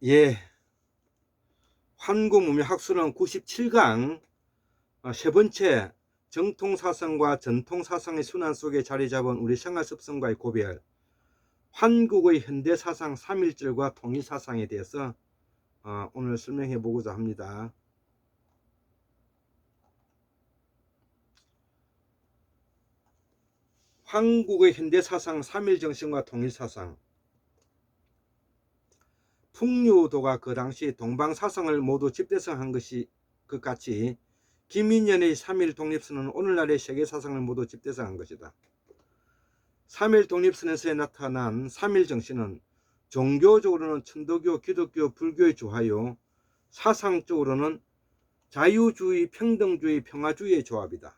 예, 환구문명학술은 97강 세 번째 정통사상과 전통사상의 순환 속에 자리 잡은 우리 생활습성과의 고별, 환국의 현대사상 3.1절과 통일사상에 대해서 오늘 설명해 보고자 합니다. 한국의 현대사상 3.1정신과 통일사상. 풍류도가 그 당시 동방사상을 모두 집대성한 것이 그 같이 김인년의 3.1 독립선은 오늘날의 세계사상을 모두 집대성한 것이다. 3.1 독립선에서 나타난 3.1 정신은 종교적으로는 천도교, 기독교, 불교의 조화요, 사상적으로는 자유주의, 평등주의, 평화주의의 조합이다.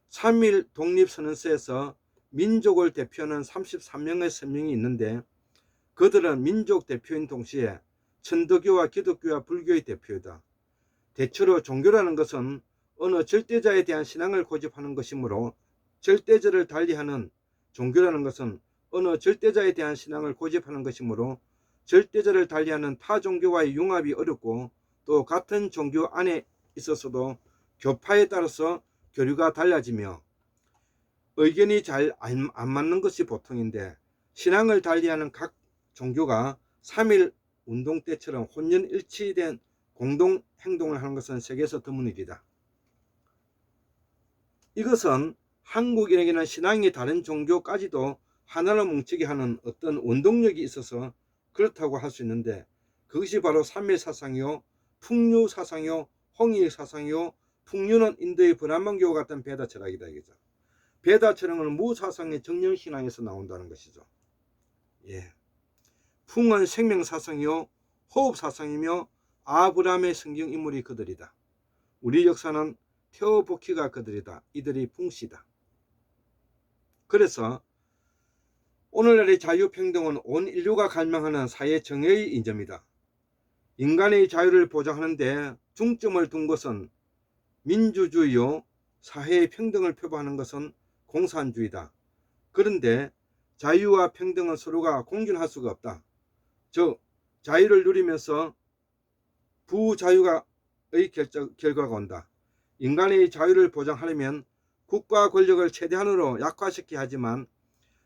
3.1 독립선언서에서 민족을 대표하는 33명의 선명이 있는데 그들은 민족 대표인 동시에 천도교와 기독교와 불교의 대표이다. 대체로 종교라는 것은 어느 절대자에 대한 신앙을 고집하는 것이므로 절대자를 달리하는 종교라는 것은 어느 절대자에 대한 신앙을 고집하는 것이므로 절대자를 달리하는 타 종교와의 융합이 어렵고 또 같은 종교 안에 있어서도 교파에 따라서 교류가 달라지며 의견이 잘 안 맞는 것이 보통인데 신앙을 달리하는 각 종교가 3.1 운동 때처럼 혼연일치된 공동 행동을 하는 것은 세계에서 드문일이다. 이것은 한국인에게는 신앙이 다른 종교까지도 하나로 뭉치게 하는 어떤 원동력이 있어서 그렇다고 할 수 있는데 그것이 바로 3.1 사상이요, 풍류 사상이요, 홍일 사상이요. 풍류는 인도의 브라만교와 같은 베다 철학이다. 이거죠. 베다 철학은 무사상의 정령신앙에서 나온다는 것이죠. 예. 풍은 생명사상이요 호흡사상이며 아브라함의 성경인물이 그들이다. 우리 역사는 테오보키가 그들이다. 이들이 풍시다. 그래서 오늘날의 자유평등은 온 인류가 갈망하는 사회 정의의 이점이다. 인간의 자유를 보장하는 데 중점을 둔 것은 민주주의요, 사회의 평등을 표방하는 것은 공산주의다. 그런데 자유와 평등은 서로가 공존할 수가 없다. 즉 자유를 누리면서 부자유의 결과가 온다. 인간의 자유를 보장하려면 국가 권력을 최대한으로 약화시켜야 하지만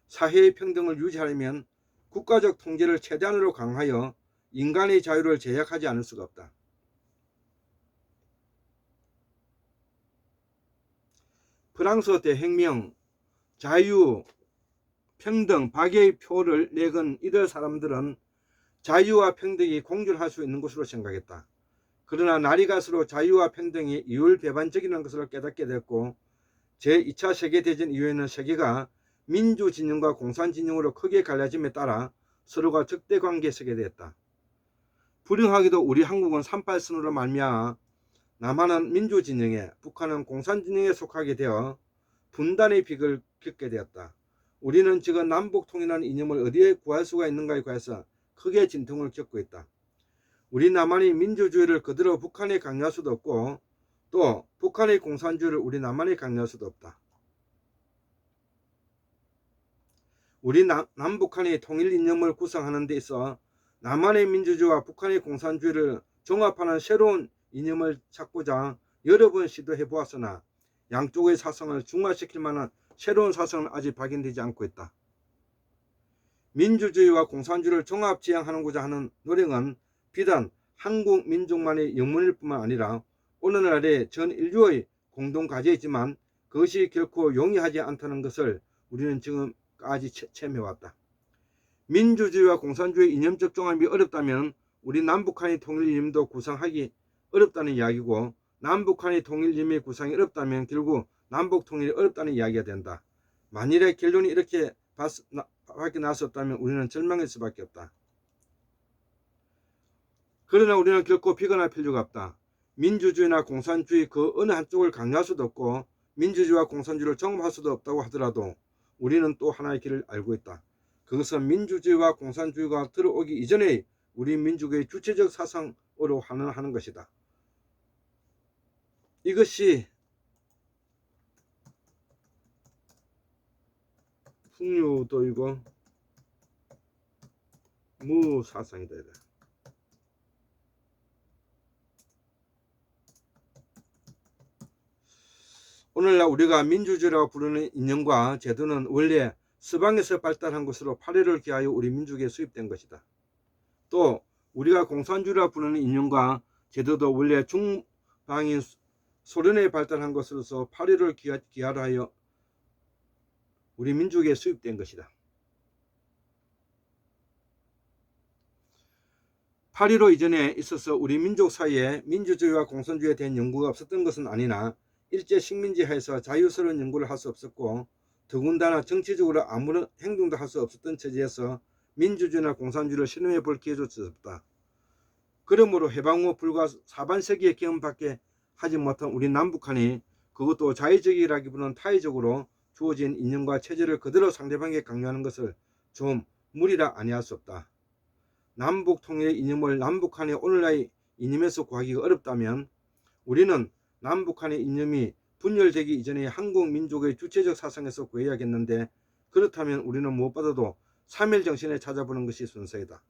사회의 평등을 유지하려면 국가적 통제를 최대한으로 강화하여 인간의 자유를 제약하지 않을 수가 없다. 프랑스 대혁명, 자유, 평등, 박애의 표를 내건 이들 사람들은 자유와 평등이 공존할 수 있는 것으로 생각했다. 그러나 날이 갈수록 자유와 평등이 이율배반적이라는 것을 깨닫게 됐고 제2차 세계대전 이후에는 세계가 민주진영과 공산진영으로 크게 갈라짐에 따라 서로가 적대관계에 서게 됐다. 불행하게도 우리 한국은 38선으로 말미암아 남한은 민주진영에 북한은 공산진영에 속하게 되어 분단의 빅을 겪게 되었다. 우리는 지금 남북통일하는 이념을 어디에 구할 수가 있는가에 관해서 크게 진통을 겪고 있다. 우리 남한이 민주주의를 그대로 북한에 강요할 수도 없고 또 북한의 공산주의를 우리 남한에 강요할 수도 없다. 우리 남북한의 통일 이념을 구성하는 데 있어 남한의 민주주의와 북한의 공산주의를 종합하는 새로운 이념을 찾고자 여러 번 시도해 보았으나 양쪽의 사상을 중화시킬 만한 새로운 사상은 아직 발견되지 않고 있다. 민주주의와 공산주의를 종합 지향하고자 하는 노력은 비단 한국 민족만의 영문일 뿐만 아니라 오늘날의 전 인류의 공동 과제이지만 그것이 결코 용이하지 않다는 것을 우리는 지금까지 체험해왔다. 민주주의와 공산주의 이념적 종합이 어렵다면 우리 남북한의 통일 이념도 구상하기 어렵다는 이야기고 남북한의 통일 이념의 구상이 어렵다면 결국 남북 통일이 어렵다는 이야기가 된다. 만일에 결론이 이렇게 밖에 나섰다면 우리는 절망할 수밖에 없다. 그러나 우리는 결코 비관할 필요가 없다. 민주주의나 공산주의 그 어느 한쪽을 강요할 수도 없고 민주주의와 공산주의를 종합할 수도 없다고 하더라도 우리는 또 하나의 길을 알고 있다. 그것은 민주주의와 공산주의가 들어오기 이전에 우리 민족의 주체적 사상으로 환원하는 것이다. 이것이 풍류도이고 무사상이다. 오늘날 우리가 민주주의라고 부르는 이념과 제도는 원래 서방에서 발달한 것으로 발해를 기하여 우리 민족에 수입된 것이다. 또 우리가 공산주의라고 부르는 이념과 제도도 원래 중방인 소련에 발달한 것으로서 발해를 기하여 우리 민족에 수입된 것이다. 8.15 이전에 있어서 우리 민족 사이에 민주주의와 공산주의에 대한 연구가 없었던 것은 아니나 일제 식민지 하에서 자유스러운 연구를 할 수 없었고 더군다나 정치적으로 아무런 행동도 할 수 없었던 처지에서 민주주의나 공산주의를 실험해 볼 기회조차 없다. 그러므로 해방 후 불과 사반세기의 경험밖에 하지 못한 우리 남북한이 그것도 자의적이라기보다는 타의적으로 주어진 이념과 체제를 그대로 상대방에게 강요하는 것을 좀 무리라 아니할 수 없다. 남북 통일의 이념을 남북한의 오늘날의 이념에서 구하기가 어렵다면 우리는 남북한의 이념이 분열되기 이전에 한국 민족의 주체적 사상에서 구해야겠는데 그렇다면 우리는 무엇보다도 3.1 정신에 찾아보는 것이 순서이다.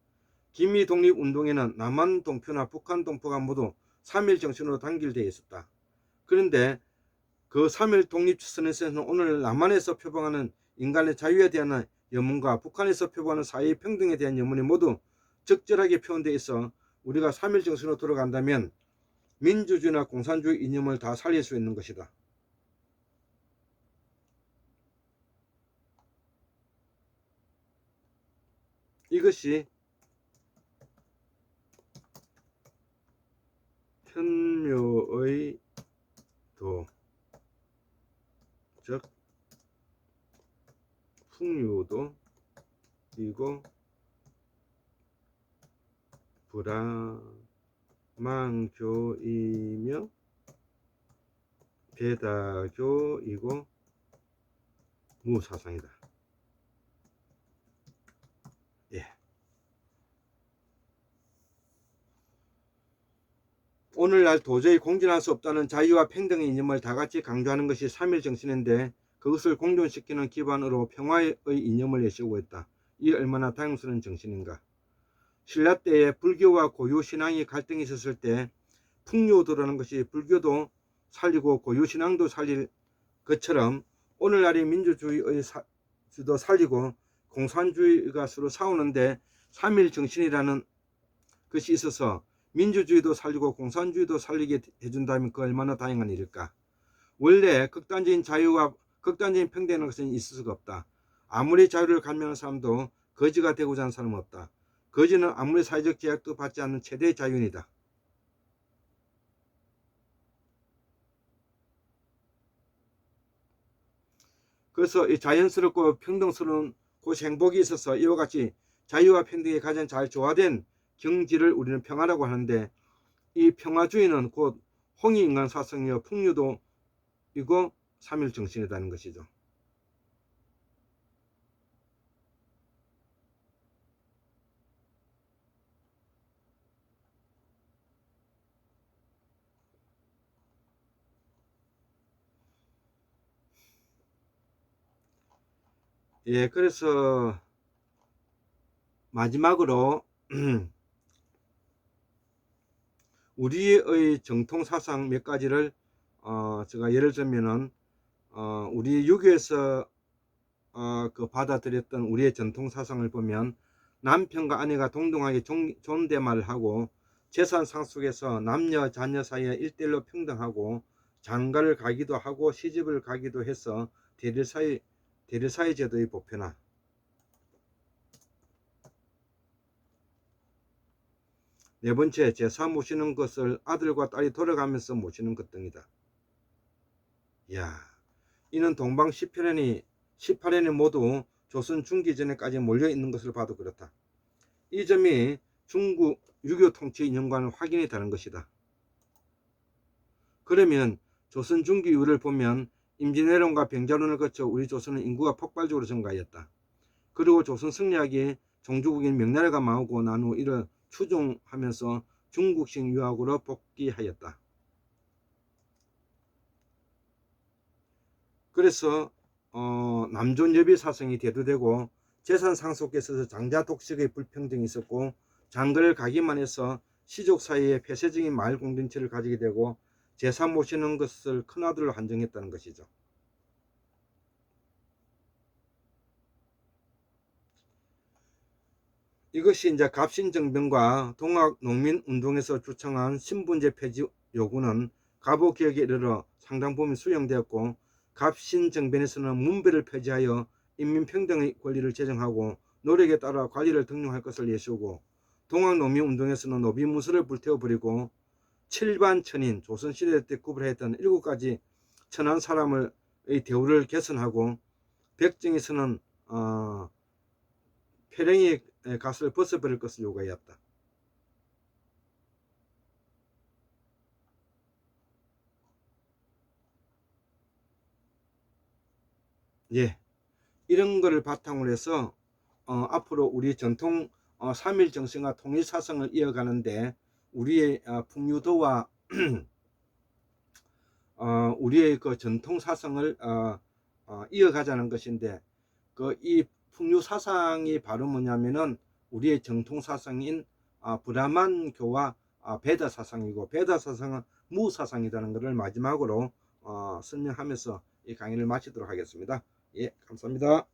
김미 독립운동에는 남한 동표나 북한 동표가 모두 3.1 정신으로 단결되어 있었다. 그런데 그 3.1 독립선에서는 오늘 남한에서 표방하는 인간의 자유에 대한 염원과 북한에서 표방하는 사회의 평등에 대한 염원이 모두 적절하게 표현되어 있어 우리가 3.1 정신으로 돌아간다면 민주주의나 공산주의 이념을 다 살릴 수 있는 것이다. 이것이 현묘의 도, 즉 풍요도이고 불화만교이며 배다교이고 무사상이다. 예. 오늘날 도저히 공존할 수 없다는 자유와 평등의 이념을 다같이 강조하는 것이 3.1 정신인데 그것을 공존시키는 기반으로 평화의 이념을 내세우고 있다. 이 얼마나 다용스러운 정신인가. 신라 때에 불교와 고유 신앙이 갈등이 있었을 때 풍요도라는 것이 불교도 살리고 고유 신앙도 살릴 것처럼 오늘날의 민주주의의 주도 살리고 공산주의가 서로 싸우는데 3.1 정신이라는 것이 있어서 민주주의도 살리고 공산주의도 살리게 해준다면 그 얼마나 다양한 일일까. 원래 극단적인 자유와 극단적인 평등이라는 것은 있을 수가 없다. 아무리 자유를 갈망하는 사람도 거지가 되고자 하는 사람은 없다. 거지는 아무리 사회적 제약도 받지 않는 최대의 자유인이다. 그래서 이 자연스럽고 평등스러운 그 행복이 있어서 이와 같이 자유와 평등이 가장 잘 조화된 경지를 우리는 평화라고 하는데 이 평화주의는 곧 홍익인간 사상이요 풍요도이고 3.1 정신이라는 것이죠. 예, 그래서 마지막으로 우리의 정통 사상 몇 가지를 제가 예를 들면은 우리 유교에서 그 받아들였던 우리의 전통 사상을 보면 남편과 아내가 동등하게 존대말을 하고 재산 상속에서 남녀 자녀 사이에 1대1로 평등하고 장가를 가기도 하고 시집을 가기도 해서 대리사회 제도의 보편화. 네 번째, 제사 모시는 것을 아들과 딸이 돌아가면서 모시는 것 등이다. 이야, 이는 동방 18년이 모두 조선 중기 전에까지 몰려 있는 것을 봐도 그렇다. 이 점이 중국 유교 통치 이념과는 확연히 다른 것이다. 그러면 조선 중기 이후를 보면 임진왜란과 병자론을 거쳐 우리 조선은 인구가 폭발적으로 증가하였다. 그리고 조선 승리하기에 종주국인 명나라가 망하고 난 후 이를 추종하면서 중국식 유학으로 복귀하였다. 그래서 남존여비 사상이 대두되고 재산 상속에 있어서 장자 독식의 불평등이 있었고, 장거를 가기만 해서 시족 사이에 폐쇄적인 마을 공동체를 가지게 되고 제사 모시는 것을 큰아들로 한정했다는 것이죠. 이것이 이제 갑신정변과 동학농민운동에서 주창한 신분제 폐지 요구는 갑오개혁에 이르러 상당 부분 수용되었고, 갑신정변에서는 문배를 폐지하여 인민평등의 권리를 제정하고 노력에 따라 관리를 등용할 것을 예시하고, 동학농민운동에서는 노비문서를 불태워버리고 칠반천인, 조선시대 때 구별했던 7가지 천한 사람의 대우를 개선하고, 백정에서는 패령의 갓을 벗어버릴 것을 요구하였다. 예, 이런 거를 바탕으로 해서 앞으로 우리 전통 3.1 정신과 통일 사상을 이어가는데 우리의 풍류도와 우리의 그 전통 사상을 이어가자는 것인데, 이 풍류 사상이 바로 뭐냐면은 우리의 정통 사상인 브라만교와 베다 사상이고, 베다 사상은 무 사상이라는 것을 마지막으로 설명하면서 이 강의를 마치도록 하겠습니다. 예, 감사합니다.